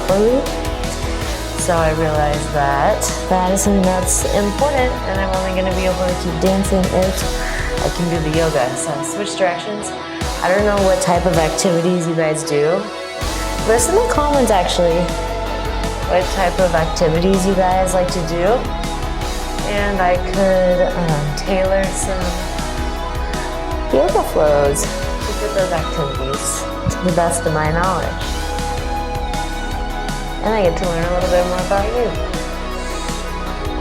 properly. So I realized that that is something that's important, and I'm only gonna be able to keep dancing if I can do the yoga. So switch directions. I don't know what type of activities you guys do. List in the comments actually what type of activities you guys like to do, and I could tailor some yoga flows to fit those activities to the best of my knowledge. And I get to learn a little bit more about you.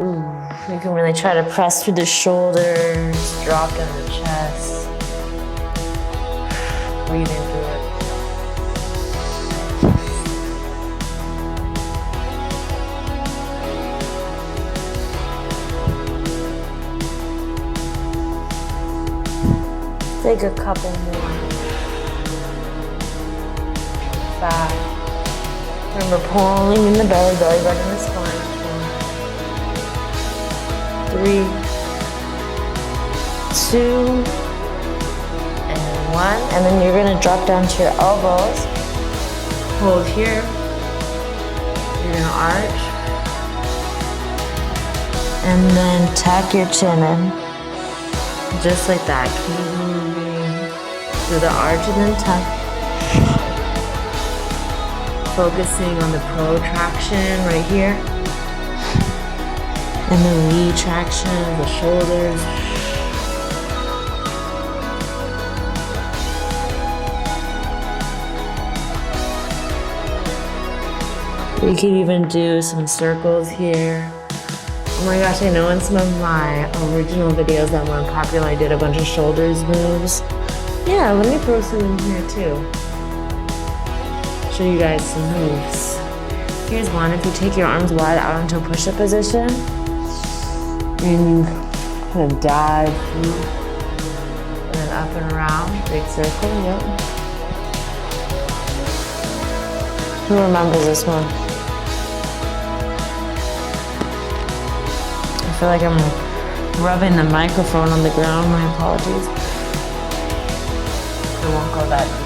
Ooh, you can really try to press through the shoulders, drop down the chest, breathe in through it. Take a couple more. 5. Remember pulling in the belly button in the spine. 4, 3, 2, and 1. And then you're gonna drop down to your elbows. Hold here. You're gonna arch. And then tuck your chin in. Just like that. Keep moving through the arch and then tuck. Focusing on the protraction right here. And the retraction of the shoulders. You can even do some circles here. Oh my gosh, I know in some of my original videos that weren't popular, I did a bunch of shoulders moves. Yeah, let me throw some in here too. Show you guys some moves. Here's one. If you take your arms wide out into a push-up position, and you kind of dive through, and then up and around, big circle, yep. Who remembers this one? I feel like I'm rubbing the microphone on the ground, my apologies. It won't go that deep.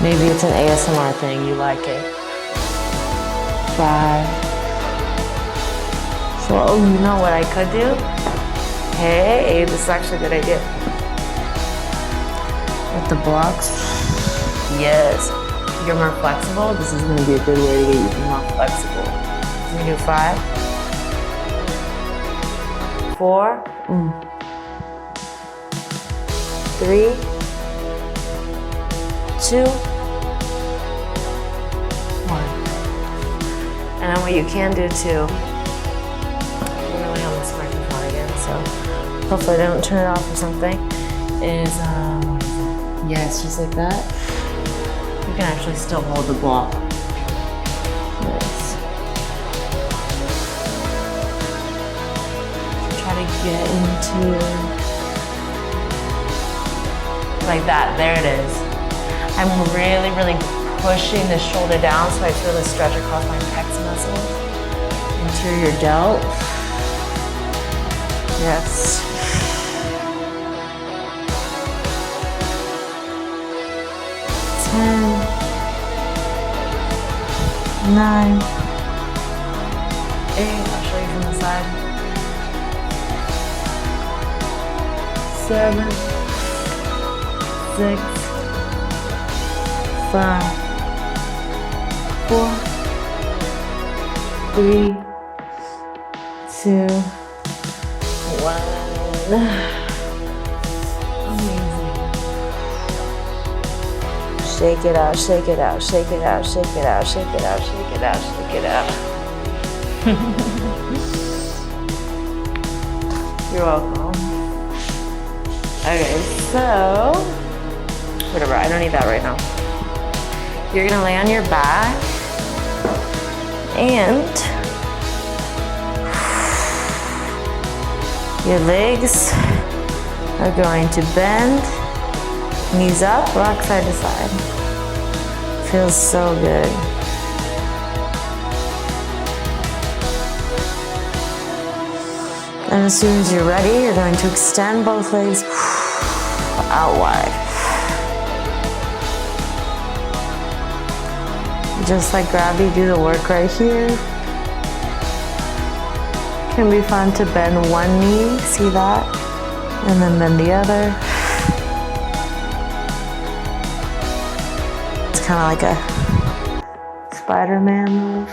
Maybe it's an ASMR thing, you like it. 5, 4, oh, you know what I could do? Hey, this is actually a good idea. With the blocks. Yes. If you're more flexible, this is going to be a good way to get you more flexible. Let me do 5, 4, 3, 2, 1. And then what you can do too, I'm really on this microphone again, so hopefully I don't turn it off or something, is, yes, just like that. You can actually still hold the block. Nice. Try to get into, like that, there it is. I'm really, really pushing the shoulder down so I feel the stretch across my pecs muscles. Interior delt. Yes. Ten, 9, 8, I'll show you from the side. 7, 6, 5, 4, 3, 2, 1. Shake it out, shake it out, shake it out, shake it out, shake it out, shake it out, shake it out. You're welcome. Okay, so, whatever, I don't need that right now. You're gonna lay on your back and your legs are going to bend. Knees up, rock side to side. Feels so good. And as soon as you're ready, you're going to extend both legs. out wide. Just like gravity, do the work right here. Can be fun to bend one knee, see that? And then bend the other. It's kind of like a Spider-Man move.